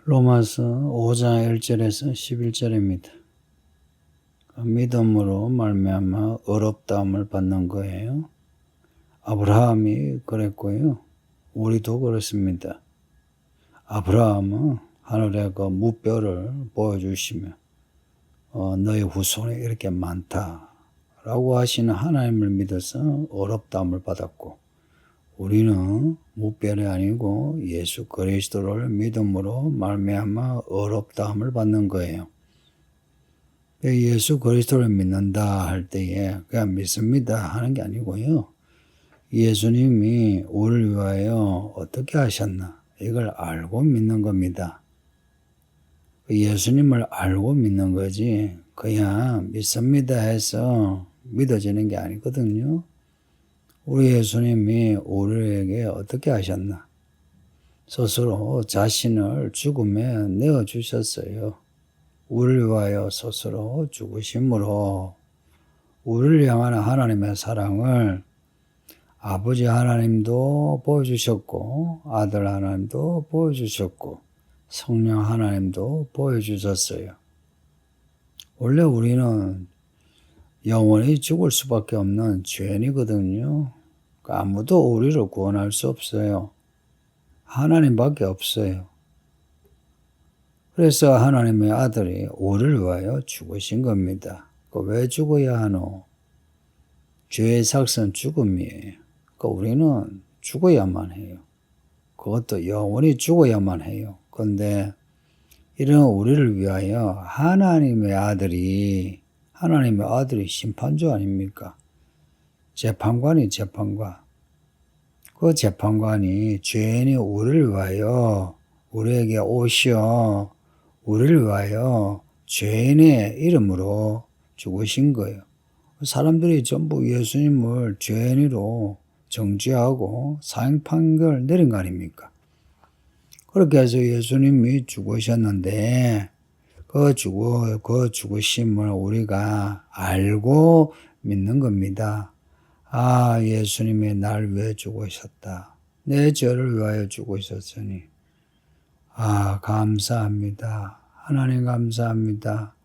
로마서 5장 1절에서 11절입니다. 믿음으로 말미암아 의롭다함을 받는 거예요. 아브라함이 그랬고요. 우리도 그렇습니다. 아브라함은 하늘의 그 무뼈를 보여주시며 너의 후손이 이렇게 많다라고 하시는 하나님을 믿어서 의롭다함을 받았고, 우리는 무뼈이 아니고 예수 그리스도를 믿음으로 말미암아 의롭다함을 받는 거예요. 예수 그리스도를 믿는다 할 때에 그냥 믿습니다 하는 게 아니고요. 예수님이 우리를 위하여 어떻게 하셨나 이걸 알고 믿는 겁니다. 예수님을 알고 믿는 거지 그냥 믿습니다 해서 믿어지는 게 아니거든요. 우리 예수님이 우리에게 어떻게 하셨나? 스스로 자신을 죽음에 내어주셨어요. 우리를 위하여 스스로 죽으심으로 우리를 향하는 하나님의 사랑을 아버지 하나님도 보여주셨고, 아들 하나님도 보여주셨고, 성령 하나님도 보여주셨어요. 원래 우리는 영원히 죽을 수밖에 없는 죄인이거든요. 아무도 우리를 구원할 수 없어요. 하나님밖에 없어요. 그래서 하나님의 아들이 우리를 위하여 죽으신 겁니다. 왜 죽어야 하노? 죄의 삭은 죽음이에요. 우리는 죽어야만 해요. 그것도 영원히 죽어야만 해요. 그런데 이런 우리를 위하여 하나님의 아들이 심판주 아닙니까? 재판관이 재판관. 그 재판관이 죄인이 우리를 위하여 우리에게 오시어 우리를 위하여 죄인의 이름으로 죽으신 거예요. 사람들이 전부 예수님을 죄인으로 정죄하고 사형 판결 내린 거 아닙니까? 그렇게 해서 예수님이 죽으셨는데 그 죽으심을 우리가 알고 믿는 겁니다. 아, 예수님이 날 위해 죽으셨다. 내 죄를 위하여 죽으셨으니 아, 감사합니다. 하나님 감사합니다.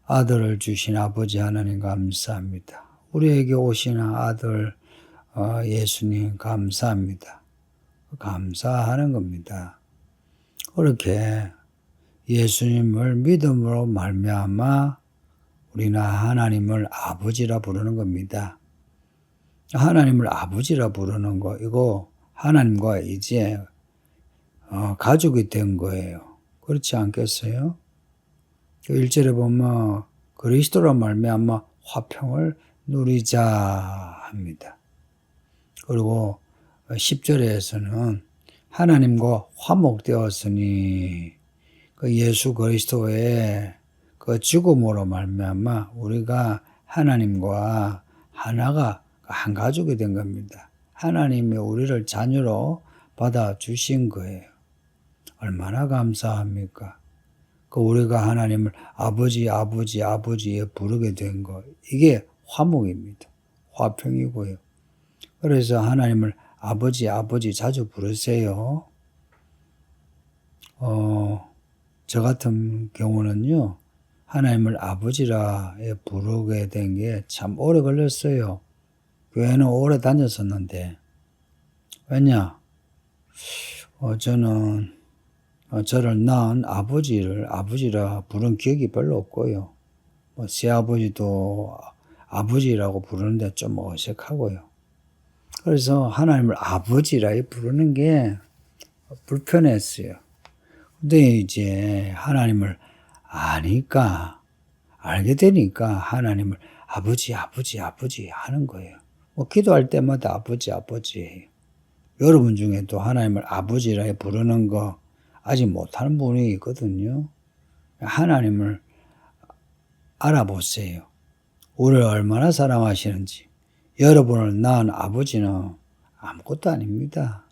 아들을 주신 아버지 하나님 감사합니다. 우리에게 오시는 아들 예수님 감사합니다. 감사하는 겁니다. 그렇게 예수님을 믿음으로 말미암아 우리는 하나님을 아버지라 부르는 겁니다. 하나님을 아버지라 부르는 거 이거 하나님과 이제 가족이 된 거예요. 그렇지 않겠어요? 1절에 보면 그리스도로 말미암아 화평을 누리자 합니다. 그리고 10절에서는 하나님과 화목되었으니 그 예수 그리스도의 그 죽음으로 말미암아 우리가 하나님과 하나가 한 가족이 된 겁니다. 하나님이 우리를 자녀로 받아주신 거예요. 얼마나 감사합니까? 우리가 하나님을 아버지 부르게 된 거 이게 화목입니다. 화평이고요. 그래서 하나님을 아버지 자주 부르세요. 저 같은 경우는요, 하나님을 아버지라 부르게 된 게 참 오래 걸렸어요. 교회는 오래 다녔었는데, 왜냐? 저는 저를 낳은 아버지를 아버지라 부른 기억이 별로 없고요. 새아버지도 아버지라고 부르는데 좀 어색하고요. 그래서 하나님을 아버지라 부르는 게 불편했어요. 근데 이제 하나님을 알게 되니까 하나님을 아버지 하는 거예요. 기도할 때마다 아버지예요. 여러분 중에도 하나님을 아버지라 부르는 거 아직 못하는 분이 있거든요. 하나님을 알아보세요. 우리를 얼마나 사랑하시는지. 여러분을 낳은 아버지는 아무것도 아닙니다.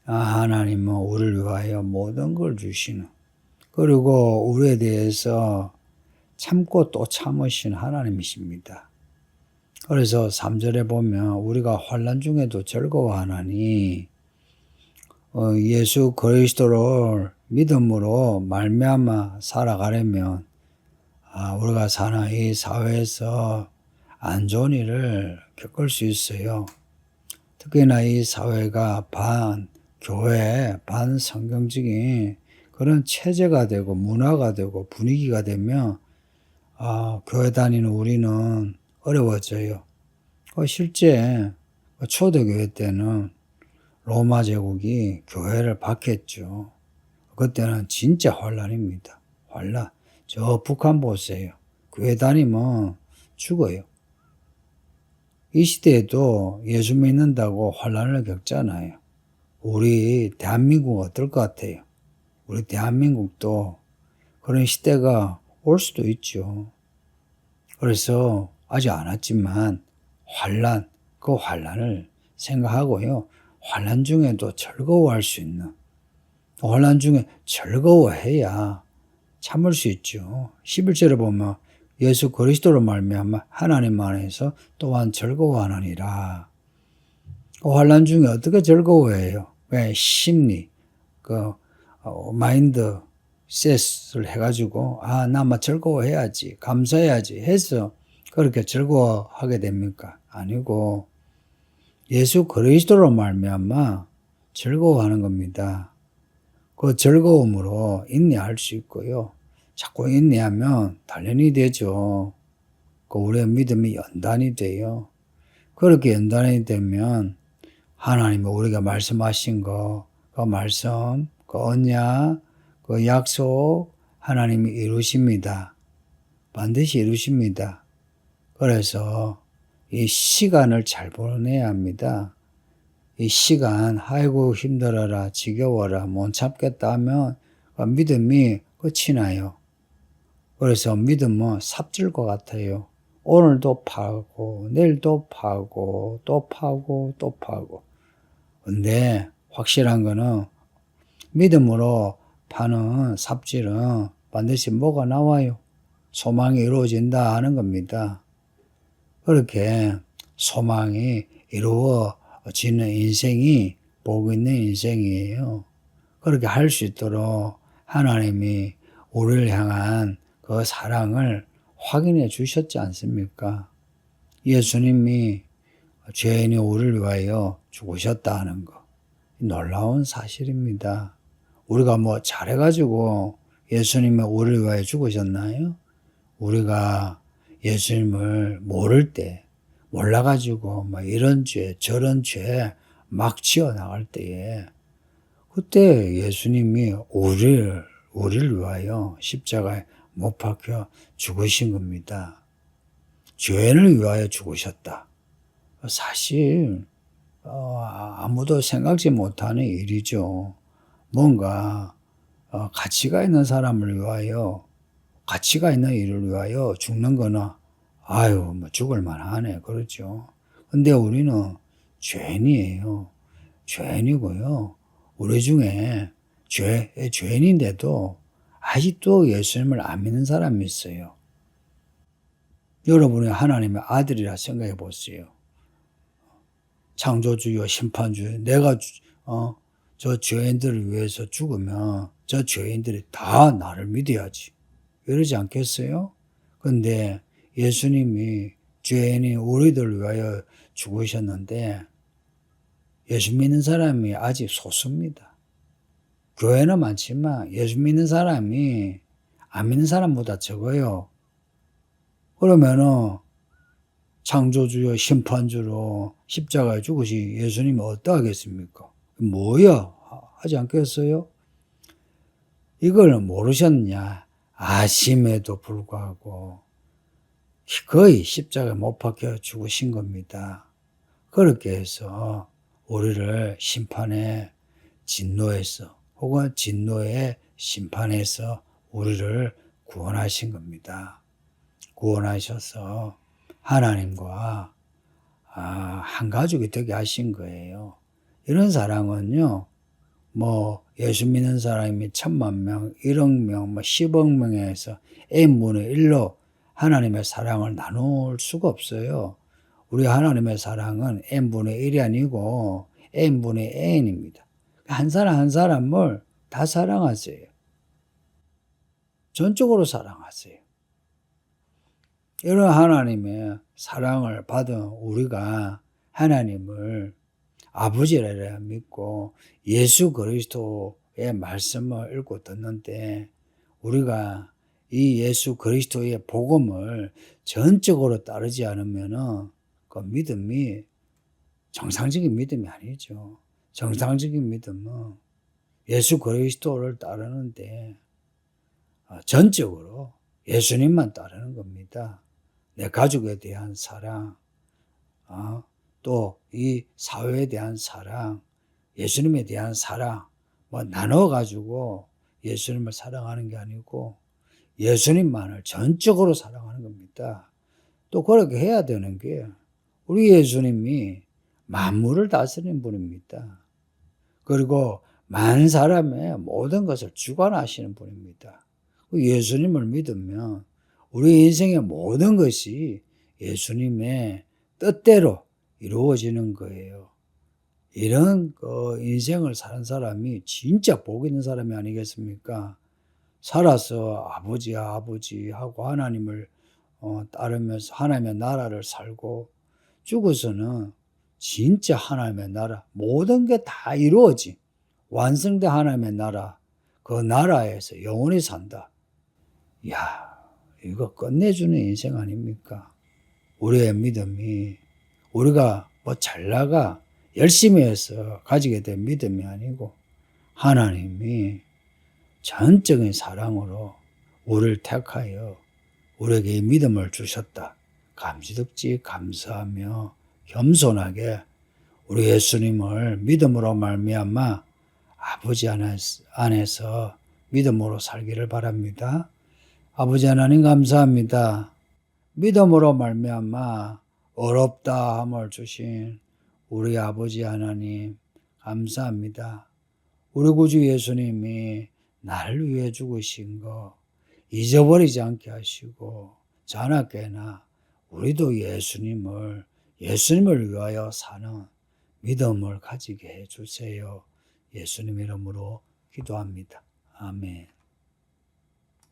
하나님은 우리를 위하여 모든 걸 주시는, 그리고 우리에 대해서 참고 또 참으신 하나님이십니다. 그래서 3절에 보면 우리가 환난 중에도 즐거워하나니 예수 그리스도를 믿음으로 말미암아 살아가려면 우리가 사는 이 사회에서 안 좋은 일을 겪을 수 있어요. 특히나 이 사회가 교회, 반성경적인 그런 체제가 되고 문화가 되고 분위기가 되면 교회 다니는 우리는 어려워져요. 실제 초대교회 때는 로마 제국이 교회를 박했죠. 그때는 진짜 환란입니다. 환란. 저 북한 보세요. 교회 다니면 죽어요. 이 시대에도 예수 믿는다고 환란을 겪잖아요. 우리 대한민국 어떨 것 같아요? 우리 대한민국도 그런 시대가 올 수도 있죠. 그래서 아직 안 왔지만 그 환란을 생각하고요. 환란 중에도 즐거워할 수 있는, 환란 중에 즐거워해야 참을 수 있죠. 11절에 보면 예수 그리스도로 말미암아 하나님 안에서 또한 즐거워하느니라. 환란 중에 어떻게 즐거워해요? 왜? 심리, 마인드 셋을 해가지고 나만 즐거워해야지, 감사해야지 해서 그렇게 즐거워하게 됩니까? 아니고 예수 그리스도로 말미암아 즐거워하는 겁니다. 그 즐거움으로 인내할 수 있고요. 자꾸 인내하면 단련이 되죠. 우리의 믿음이 연단이 돼요. 그렇게 연단이 되면 하나님이 우리가 말씀하신 그 말씀, 그 언약, 그 약속 하나님이 이루십니다. 반드시 이루십니다. 그래서 이 시간을 잘 보내야 합니다. 이 시간, 아이고 힘들어라, 지겨워라, 못 참겠다 하면 믿음이 끝이 나요. 그래서 믿음은 삽질 것 같아요. 오늘도 파고, 내일도 파고, 또 파고, 또 파고. 근데 확실한 거는 믿음으로 파는 삽질은 반드시 뭐가 나와요. 소망이 이루어진다 하는 겁니다. 그렇게 소망이 이루어지는 인생이 복 있는 인생이에요. 그렇게 할 수 있도록 하나님이 우리를 향한 그 사랑을 확인해 주셨지 않습니까? 예수님이 죄인이 우리를 위하여 죽으셨다 하는 거. 놀라운 사실입니다. 우리가 뭐 잘해가지고 예수님이 우리를 위하여 죽으셨나요? 우리가 예수님을 모를 때, 몰라가지고 이런 죄, 저런 죄 막 지어 나갈 때에 그때 예수님이 우리를 위하여 십자가에 못 박혀 죽으신 겁니다. 죄인을 위하여 죽으셨다. 사실 아무도 생각지 못하는 일이죠. 뭔가 가치가 있는 사람을 위하여, 가치가 있는 일을 위하여 죽는 거나 죽을 만하네, 그렇죠. 근데 우리는 죄인이에요. 죄인이고요. 우리 중에 죄인인데도 아직도 예수님을 안 믿는 사람이 있어요. 여러분이 하나님의 아들이라 생각해 보세요. 창조주요 심판주요, 내가 저 죄인들을 위해서 죽으면 저 죄인들이 다 나를 믿어야지, 이러지 않겠어요? 근데 예수님이 죄인이 우리들을 위하여 죽으셨는데 예수 믿는 사람이 아직 소수입니다. 교회는 많지만 예수 믿는 사람이 안 믿는 사람보다 적어요. 그러면은 창조주요 심판주로 십자가에 죽으신 예수님이 어떠하겠습니까? 뭐야? 하지 않겠어요? 이걸 모르셨냐? 아심에도 불구하고 거의 십자가에 못 박혀 죽으신 겁니다. 그렇게 해서 우리를 심판의 진노에서 혹은 진노의 심판에서 우리를 구원하신 겁니다. 구원하셔서 하나님과 한 가족이 되게 하신 거예요. 이런 사랑은요, 예수 믿는 사람이 10,000,000명, 1억 명, 10억 명에서 n분의 1로 하나님의 사랑을 나눌 수가 없어요. 우리 하나님의 사랑은 n분의 1이 아니고 n분의 n입니다. 한 사람 한 사람을 다 사랑하세요. 전적으로 사랑하세요. 이런 하나님의 사랑을 받은 우리가 하나님을 아버지라 믿고 예수 그리스도의 말씀을 읽고 듣는데 우리가 이 예수 그리스도의 복음을 전적으로 따르지 않으면은 그 믿음이 정상적인 믿음이 아니죠. 정상적인 믿음은 예수 그리스도를 따르는데 전적으로 예수님만 따르는 겁니다. 내 가족에 대한 사랑, 또 이 사회에 대한 사랑, 예수님에 대한 사랑, 나눠가지고 예수님을 사랑하는 게 아니고 예수님만을 전적으로 사랑하는 겁니다. 또 그렇게 해야 되는 게 우리 예수님이 만물을 다스리는 분입니다. 그리고 만 사람의 모든 것을 주관하시는 분입니다. 예수님을 믿으면 우리 인생의 모든 것이 예수님의 뜻대로 이루어지는 거예요. 이런 인생을 사는 사람이 진짜 복 있는 사람이 아니겠습니까? 살아서 아버지야 아버지 하고 하나님을 따르면서 하나님의 나라를 살고 죽어서는 진짜 하나님의 나라 모든 게 다 이루어진 완성된 하나님의 나라 그 나라에서 영원히 산다. 이야, 이거 끝내주는 인생 아닙니까? 우리의 믿음이 우리가 잘나가 열심히 해서 가지게 된 믿음이 아니고 하나님이 전적인 사랑으로 우리를 택하여 우리에게 이 믿음을 주셨다. 감지덕지 감사하며 겸손하게 우리 예수님을 믿음으로 말미암아 아버지 안에서 믿음으로 살기를 바랍니다. 아버지 하나님 감사합니다. 믿음으로 말미암아 어렵다 함을 주신 우리 아버지 하나님 감사합니다. 우리 구주 예수님이 나를 위해 죽으신 거 잊어버리지 않게 하시고 자나깨나 우리도 예수님을 위하여 사는 믿음을 가지게 해주세요. 예수님 이름으로 기도합니다. 아멘.